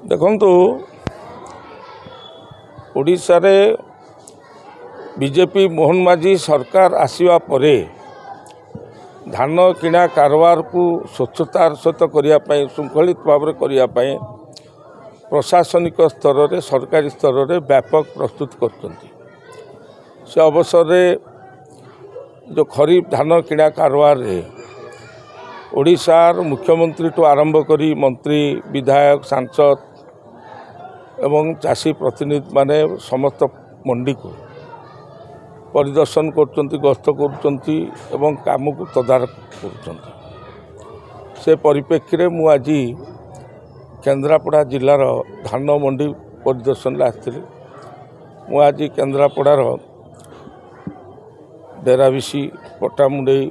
देखु ओडिशा रे बीजेपी मोहन माझी सरकार आसवा परे धान किणा कारबार को स्वच्छतार सहित करने श्रृंखलित भाव करने प्रशासनिक स्तर रे सरकारी स्तर रे व्यापक प्रस्तुत कर अवसर रे जो खरीफ धान किणा कारबार रे ओडिशार मुख्यमंत्री ठू आरंभ करी मंत्री विधायक सांसद एवं चाषी प्रतिनिधि माने समस्त मंडी को परिदर्शन कर गस्त कर काम को तदारख कर से परिप्रेक्षी में आज केन्द्रापड़ा जिलार धान मंडी परिदर्शन आसती आज केन्द्रापड़ार डेराविसी पटामुंडई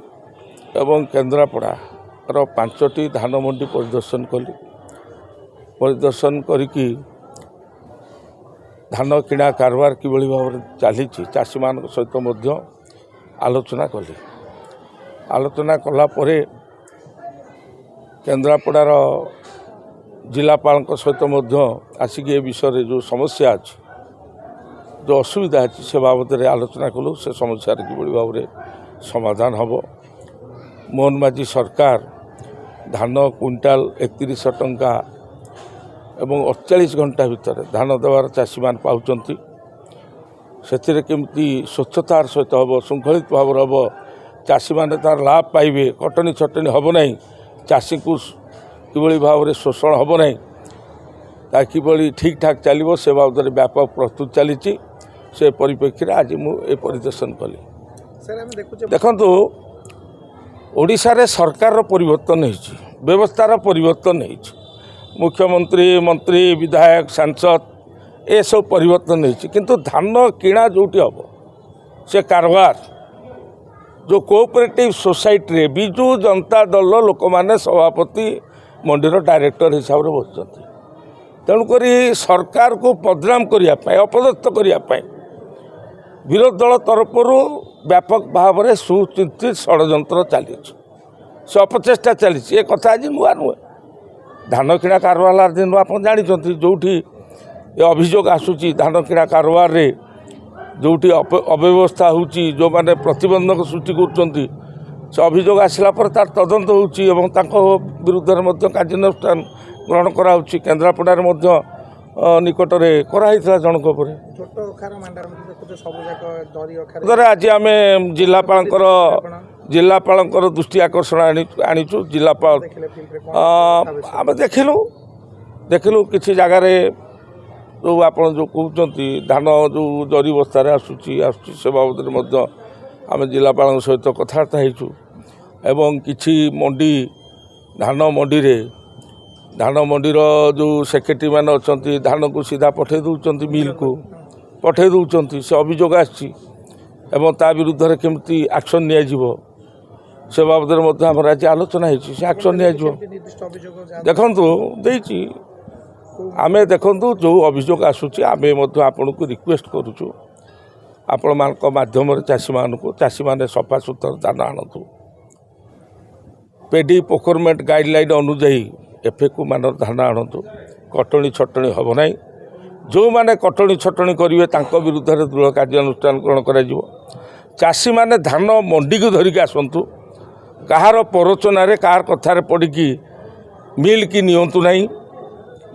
एवं केन्द्रापड़ार 5टी धान मंडी परिदर्शन कली परिदर्शन करिकी धान किणा कारबार किभली भाव चली चाषी मान सहित मध्य आलोचना कली आलोचना कला परे केन्द्रापड़ार जिलापाल सहित मध्य आसिक ए विषय जो समस्या अच्छी जो असुविधा अच्छी से बाबद में आलोचना कलु से समस्या किभली भाव समाधान हम मोहन माझी सरकार धान क्विंटाल 3100 टंका एवं 48 घंटा भितर धान देवार चाषी मान पाउचंती से केमती स्वच्छतार सहित हम श्रृंखलित भाव हम चाषी माने तार लाभ पाइबे कटनी छटनी हम ना चाषी को किभली भाव शोषण हम ना कि ठीक ठाक चलो से बाबद में व्यापक प्रस्तुत चली से परिप्रेक्षी आज मुझे परिदर्शन कली देखु ओडिशा रे सरकार परिवर्तन होती व्यवस्थार परिवर्तन होती मुख्यमंत्री मंत्री विधायक सांसद ए सब परिवर्तन होती किंतु धान किणा जोटी हम से कारबार जो कोऑपरेटिव सोसाइटी रे बिजु जनता दल लोक माने सभापति मंडीर डायरेक्टर हिसाब से बसुँच तेणुक सरकार को बदनाम करने अपदस्थ करने विरोधी दल तरफर व्यापक भाव में सुचिंतित षड्यंत्र चली से अपचेष्टा चली कथा आज नुआ नुहे धान किणा कारबार दिन आप जानते जोटी अभियोग आसूची धान किणा कारबार रे जोटी अव्यवस्था होची जो माने प्रतिबंधक सृष्टि कर अभियोग आसला पर तार तदंत होची विरुद्ध में कार्यानुष्ठान ग्रहण कराउची केन्द्रापड़ा निकट में कराई जनक आज आम जिलापाल दृष्टि आकर्षण आनीचु जिलापाल आम देखिलु किसी जगार जो आप जो कहते धान जो जरी बस्तार आसूची से बाबद में आम जिलापाल सहित कथबार्ता होइचु एवं किछि मंडी धान मंडी रे धान मंडीर जो सेक्रेटरी मैंने अच्छा धान को सीधा पठे दौरान मिल को पठे दौरान से अभियोग आसी ता विरुद्ध में केमती एक्शन नियाजिबो से बाबद में आम आज आलोचना से एक्शन नियाजिबो देखंतु देइची आमे देखंतु जो अभियोग आसूची आमे मध्य आपन को रिक्वेस्ट करूछु आपण मान माध्यम चाषी माने सफा सुतर धान आणतु पेडी प्रोक्योरमेंट गाइडलाइन अनुजाई एफएक्यू मान धान आणतु कटनी छटनी हम ना जो मैंने कटनी छटनी करेंगे विरुद्ध में दृढ़ कार्यानुष्ठान ग्रहण करा चाषी माने धान मंडी को धरिक आसतु कहार प्ररोचन कार कथार पड़ी मिल की नियंतु नहीं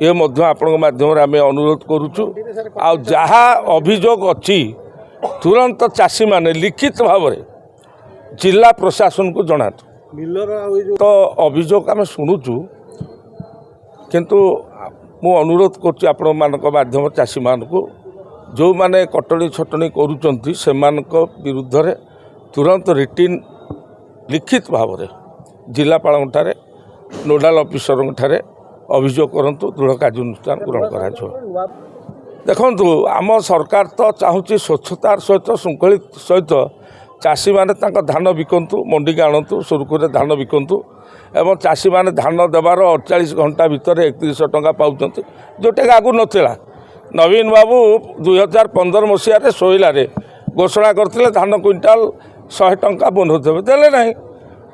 ये आपण माध्यम आम अनुरोध करुचु आ जहा अभियोग अच्छी तुरंत चाषी माने लिखित भाव में जिला प्रशासन को जनातु तो अभियोग आम शुणुचु किंतु मु अनुरोध करुच्ची आपण मानक माध्यम चाषी मान को जो माने कटनी छटनी करुचंती से विरुद्ध रे तुरंत रिटिन लिखित भाव में जिलापाल ठारे नोडाल ऑफिसर ठारे अभियोग करंतु दृढ़ कार्यानुष्ठान ग्रहण करा देखंतु आम सरकार तो चाहूँगी स्वच्छतार सहित श्रृंखलित सहित चाषी माने तांका धान बिकंतु मंडी के आणतु सुरखुरे धान बिकंतु एवं चाषी माने धान देवार 48 घंटा भितर 3100 टंका पाउचंती जोटा आगु नथिला नवीन बाबू 2015 मसीह शोइलारे घोषणा करते धान क्विंटाल 100 टंका बोनस देवे देले नहीं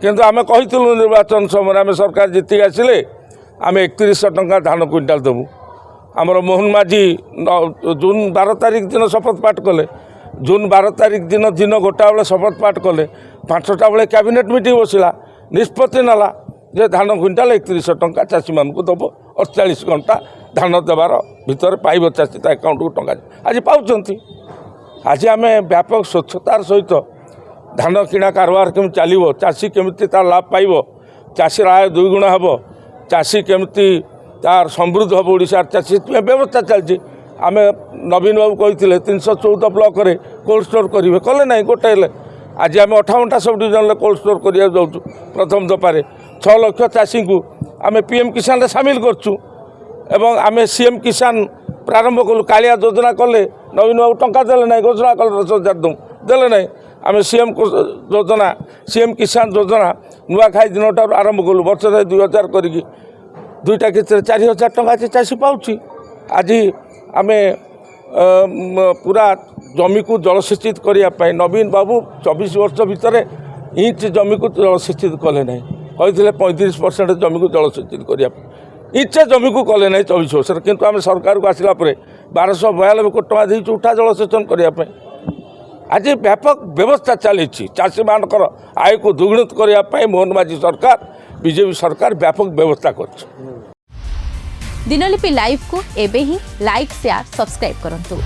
किंतु आमे कहितलु निर्वाचन समय आमे सरकार जीति आसिले आमे 3100 टंका धान क्विंटाल देबू आमर मोहन माझी जून 12 तारिख दिन शपथ पाठ कले जून 12 तारिख दिन दिन गोटा बेले शपथ पाठ कले 5टा बेले कैबिनेट मीटिंग बसला निष्पत्ति नाला जे धान क्विंटाल 3100 टंका चाषी मानक दब 48 घंटा धान देवार भितर पाइब चाषी अकाउंट को टंका आज पाँच आज आम व्यापक स्वच्छतार सहित धान किणा कारबार केमी चलो चाषी केमी तार लाभ पाइब चाषीर आय 2 गुण हम चाषी केमी तार समृद्ध हम ओडिशा चाषी व्यवस्था चलती आम नवीन बाबू कही 314 ब्लॉक रे कोल्ड स्टोर करेंगे कले ना गोटे आज आम 58टा सब डिविजन कोल्ड स्टोर करा जाऊँ प्रथम दफारे 6 लाख चाषी को आम पीएम किसान रे सामिल करचु एवं आम सीएम किसान प्रारंभ कलु कालिया योजना कले नवीन बाबू टंका देले ना घोषणा कले 10,000 दूँ देले ना आम सीएम योजना सीएम किसान योजना नुआखाई दिन आरंभ कलु वर्ष 2000 करी 2टा किस्त 4,000 टंका चाषी पाँच आज आम पूरा जमी को जलसेचित करने नवीन बाबू 24 वर्ष भितर इंच जमी को जलसेचित कले ना कहते 35% जमी को जलसेचित करने इंचे जमी को कले ना 24 वर्ष किंतु आम सरकार को आसला 1292 कोटी टका देचु उठा जलसेचन करने आज व्यापक व्यवस्था चली चाषी मानकर आय को द्विगुणित करने मोहन माझी सरकार बीजेपी सरकार व्यापक व्यवस्था कर दिनलिपि लाइव को एबे ही लाइक शेयर सब्सक्राइब करंतु।